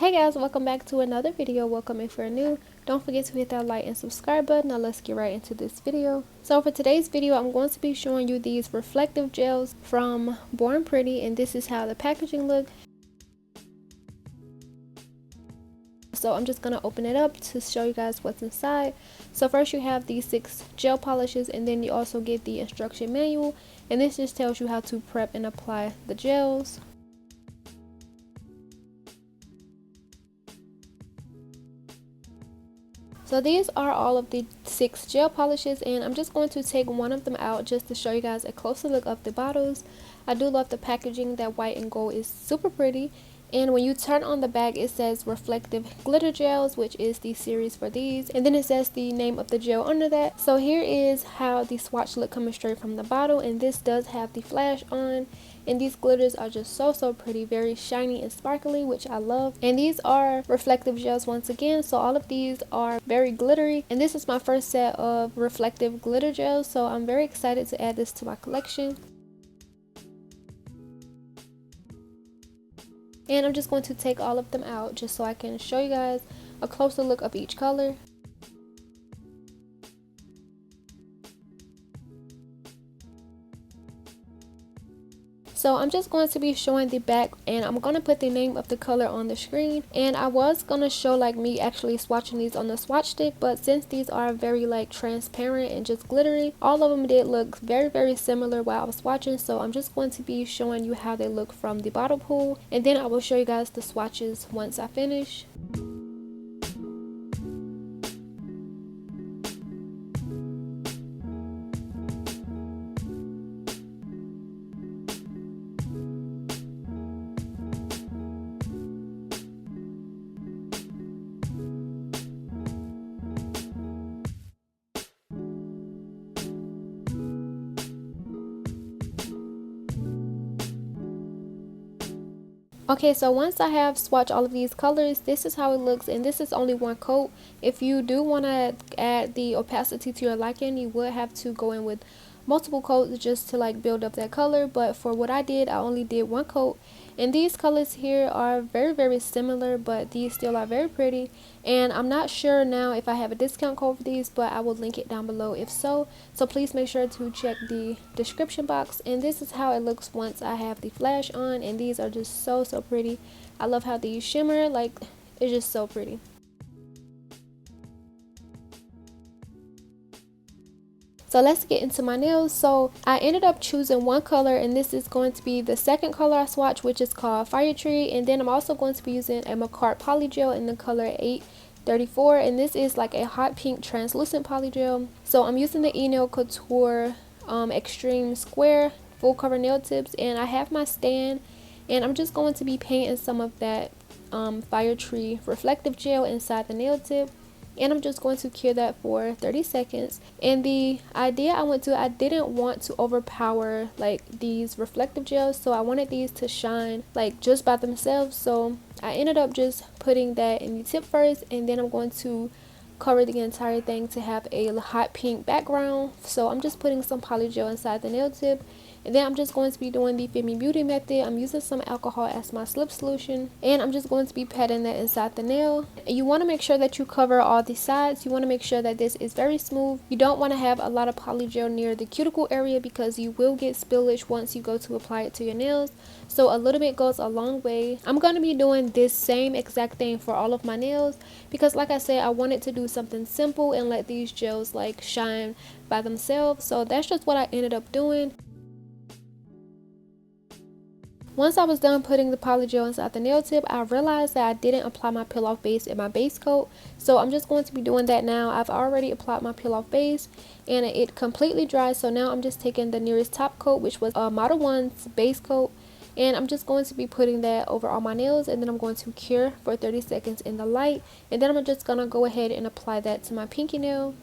Hey guys, welcome back to another video. Welcome if you're new. Don't forget to hit that like and subscribe button. Now let's get right into this video. So for today's video, I'm going to be showing you these reflective gels from Born Pretty, and this is how the packaging looks. So I'm just going to open it up to show you guys what's inside. So first you have these 6 gel polishes, and then you also get the instruction manual, and this just tells you how to prep and apply the gels. So these are all of the 6 gel polishes, and I'm just going to take one of them out just to show you guys a closer look of the bottles. I do love the packaging. That white and gold is super pretty, and when you turn on the back it says reflective glitter gels, which is the series for these, and then it says the name of the gel under that. So here is how the swatch look coming straight from the bottle, and this does have the flash on. And these glitters are just so pretty, very shiny and sparkly, which I love. And these are reflective gels once again, so all of these are very glittery, and this is my first set of reflective glitter gels, so I'm very excited to add this to my collection. And I'm just going to take all of them out just so I can show you guys a closer look of each color. So I'm just going to be showing the back, and I'm going to put the name of the color on the screen. And I was going to show like me actually swatching these on the swatch stick, but since these are very like transparent and just glittery, all of them did look very similar while I was swatching. So I'm just going to be showing you how they look from the bottle pool, and then I will show you guys the swatches once I finish. Okay, so once I have swatched all of these colors, this is how it looks, and this is only one coat. If you do want to add the opacity to your liking, you would have to go in with multiple coats just to like build up that color, but for what I did, I only did one coat. And these colors here are very similar, but these still are very pretty. And I'm not sure now if I have a discount code for these, but I will link it down below if so. So please make sure to check the description box. And this is how it looks once I have the flash on, and these are just so pretty. I love how these shimmer, like it's just so pretty. So let's get into my nails. So I ended up choosing one color, and this is going to be the second color I swatched, which is called Fire Tree. And then I'm also going to be using a makartt polygel in the color 834, and this is like a hot pink translucent polygel. So I'm using the enailcoutoure extreme square full cover nail tips, and I have my stand, and I'm just going to be painting some of that Fire Tree reflective gel inside the nail tip. And I'm just going to cure that for 30 seconds. And the idea I didn't want to overpower like these reflective gels, so I wanted these to shine like just by themselves. So I ended up just putting that in the tip first, and then I'm going to cover the entire thing to have a hot pink background. So I'm just putting some polygel inside the nail tip, and then I'm just going to be doing the Femi beauty method. I'm using some alcohol as my slip solution, and I'm just going to be patting that inside the nail. And you want to make sure that you cover all the sides. You want to make sure that this is very smooth. You don't want to have a lot of polygel near the cuticle area, because you will get spillage once you go to apply it to your nails. So a little bit goes a long way. I'm going to be doing this same exact thing for all of my nails, because like I said, I wanted to do something simple and let these gels like shine by themselves. So that's just what I ended up doing. Once I was done putting the polygel inside the nail tip, I realized that I didn't apply my peel off base in my base coat. So I'm just going to be doing that now. I've already applied my peel off base, and it completely dried. So now I'm just taking the nearest top coat, which was Model 1's base coat, and I'm just going to be putting that over all my nails, and then I'm going to cure for 30 seconds in the light, and then I'm just going to go ahead and apply that to my pinky nail.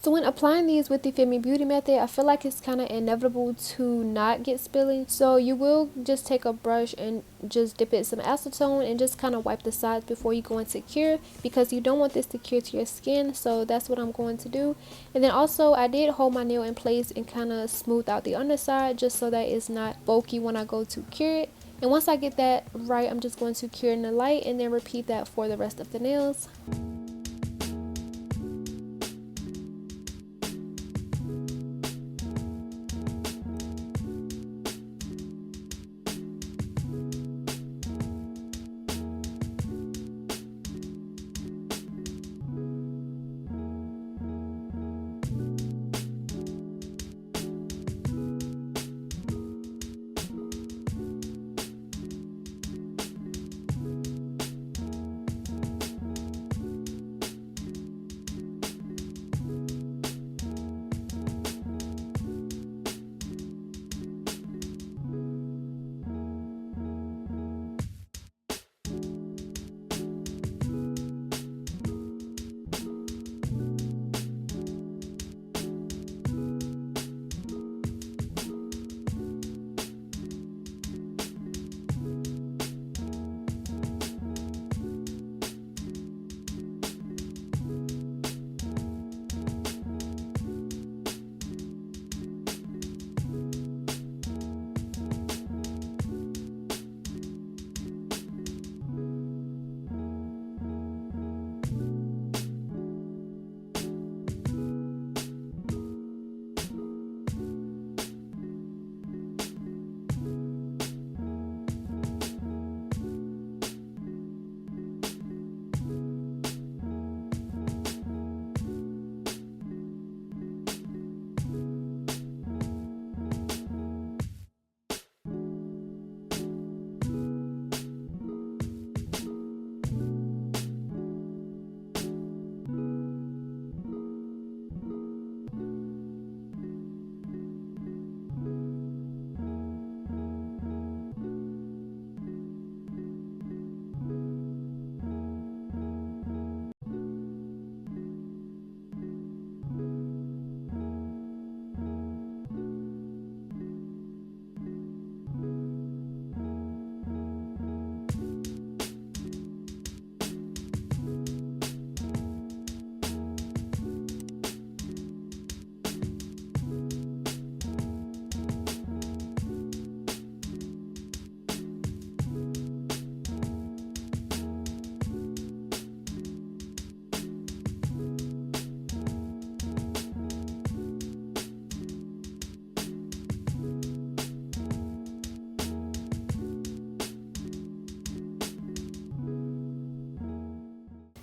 So when applying these with the Femi Beauty method, I feel like it's kind of inevitable to not get spilling. So you will just take a brush and just dip it in some acetone and just kind of wipe the sides before you go into cure, because you don't want this to cure to your skin. So that's what I'm going to do. And then also I did hold my nail in place and kind of smooth out the underside just so that it's not bulky when I go to cure it. And once I get that right, I'm just going to cure in the light and then repeat that for the rest of the nails.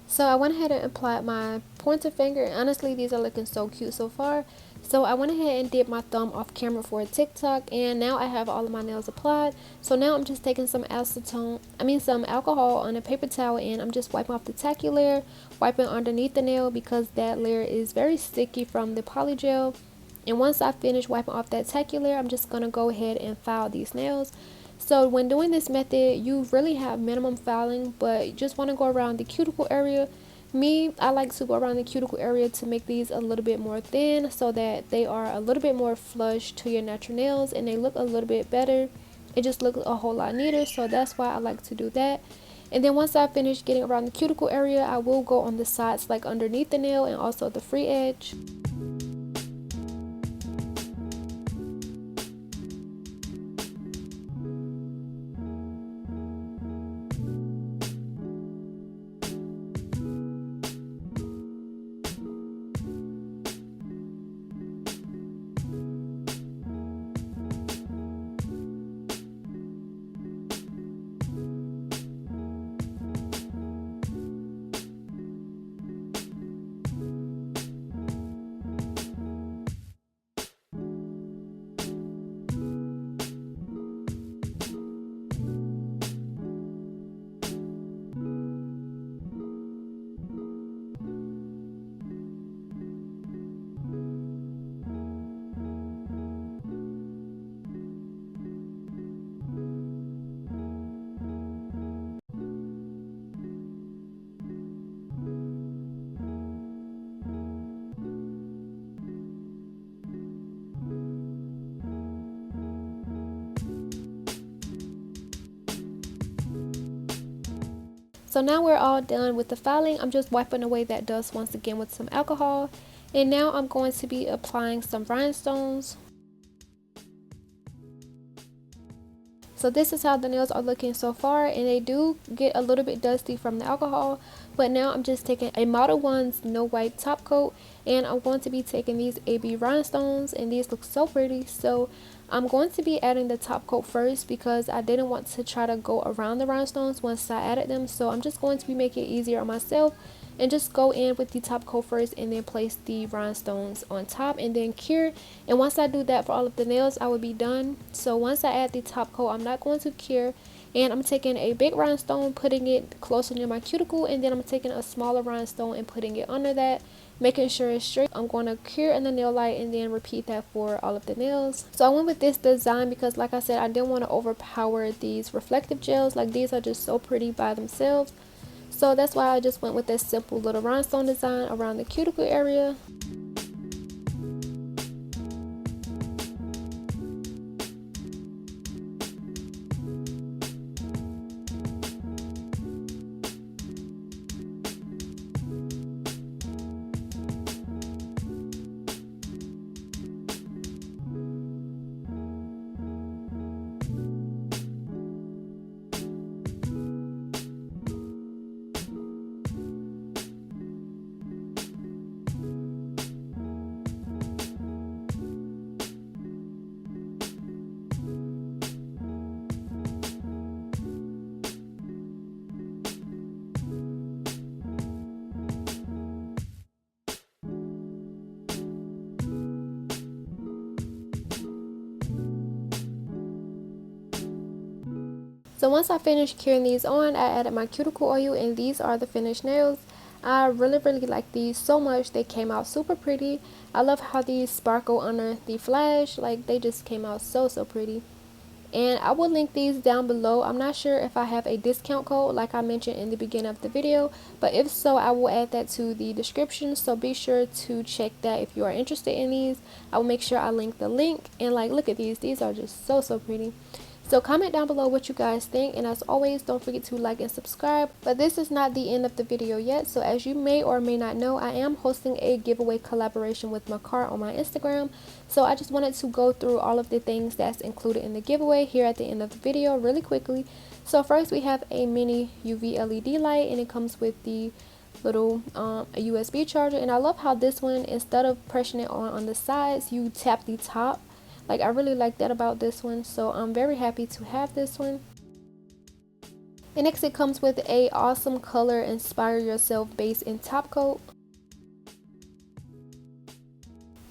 So I went ahead and applied my pointer finger, and honestly these are looking so cute so far. So I went ahead and did my thumb off camera for a TikTok, and now I have all of my nails applied. So now I'm just taking some some alcohol on a paper towel, and I'm just wiping off the tacky layer, wiping underneath the nail because that layer is very sticky from the polygel. And once I finish wiping off that tacky layer, I'm just gonna go ahead and file these nails. So when doing this method, you really have minimum filing, but you just want to go around the cuticle area. I like to go around the cuticle area to make these a little bit more thin so that they are a little bit more flush to your natural nails and they look a little bit better. It just looks a whole lot neater, so that's why I like to do that. And then once I finish getting around the cuticle area, I will go on the sides like underneath the nail and also the free edge. So now we're all done with the filing. I'm just wiping away that dust once again with some alcohol. And now I'm going to be applying some rhinestones. So this is how the nails are looking so far, and they do get a little bit dusty from the alcohol. But now I'm just taking a Model 1's No White top coat, and I'm going to be taking these AB rhinestones, and these look so pretty. So I'm going to be adding the top coat first because I didn't want to try to go around the rhinestones once I added them. So I'm just going to be making it easier on myself and just go in with the top coat first and then place the rhinestones on top and then cure. And once I do that for all of the nails, I will be done. So once I add the top coat, I'm not going to cure, and I'm taking a big rhinestone, putting it closer near my cuticle, and then I'm taking a smaller rhinestone and putting it under that, making sure it's straight. I'm going to cure in the nail light and then repeat that for all of the nails. So I went with this design because, like I said, I didn't want to overpower these reflective gels. Like, these are just so pretty by themselves. So that's why I just went with this simple little rhinestone design around the cuticle area. So once I finished curing these on, I added my cuticle oil, and these are the finished nails. I really like these so much. They came out super pretty. I love how these sparkle under the flash. Like, they just came out so pretty. And I will link these down below. I'm not sure if I have a discount code like I mentioned in the beginning of the video, but if so, I will add that to the description. So be sure to check that if you are interested in these. I will make sure I link the link. And like, look at these are just so pretty. So comment down below what you guys think, and as always, don't forget to like and subscribe. But this is not the end of the video yet. So as you may or may not know, I am hosting a giveaway collaboration with makartt on my Instagram. So I just wanted to go through all of the things that's included in the giveaway here at the end of the video really quickly. So first, we have a mini UV LED light, and it comes with the little a USB charger. And I love how this one, instead of pressing it on the sides, you tap the top. Like, I really like that about this one, so I'm very happy to have this one. And next, it comes with a awesome color Inspire Yourself base and top coat.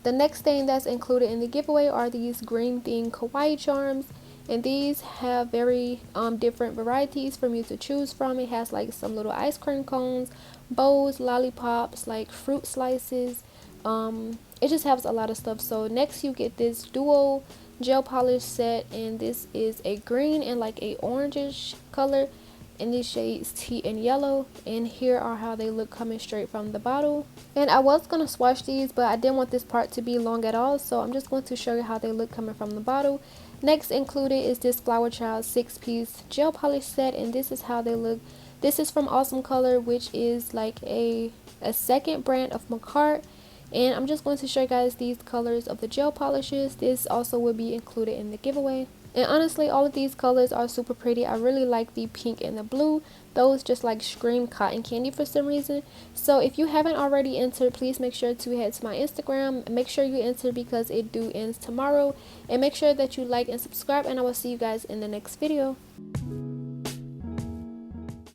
The next thing that's included in the giveaway are these green themed kawaii charms, and these have very different varieties for you to choose from. It has like some little ice cream cones, bows, lollipops, like fruit slices. It just has a lot of stuff. So next, you get this dual gel polish set, and this is a green and like a orangish color in these shades tea and yellow. And here are how they look coming straight from the bottle. And I was gonna swatch these, but I didn't want this part to be long at all, so I'm just going to show you how they look coming from the bottle. Next included is this Flower Child 6-piece gel polish set, and this is how they look. This is from Awesome Color, which is like a second brand of makartt. And I'm just going to show you guys these colors of the gel polishes. This also will be included in the giveaway. And honestly, all of these colors are super pretty. I really like the pink and the blue. Those just like scream cotton candy for some reason. So if you haven't already entered, please make sure to head to my Instagram. Make sure you enter because it due ends tomorrow. And make sure that you like and subscribe, and I will see you guys in the next video.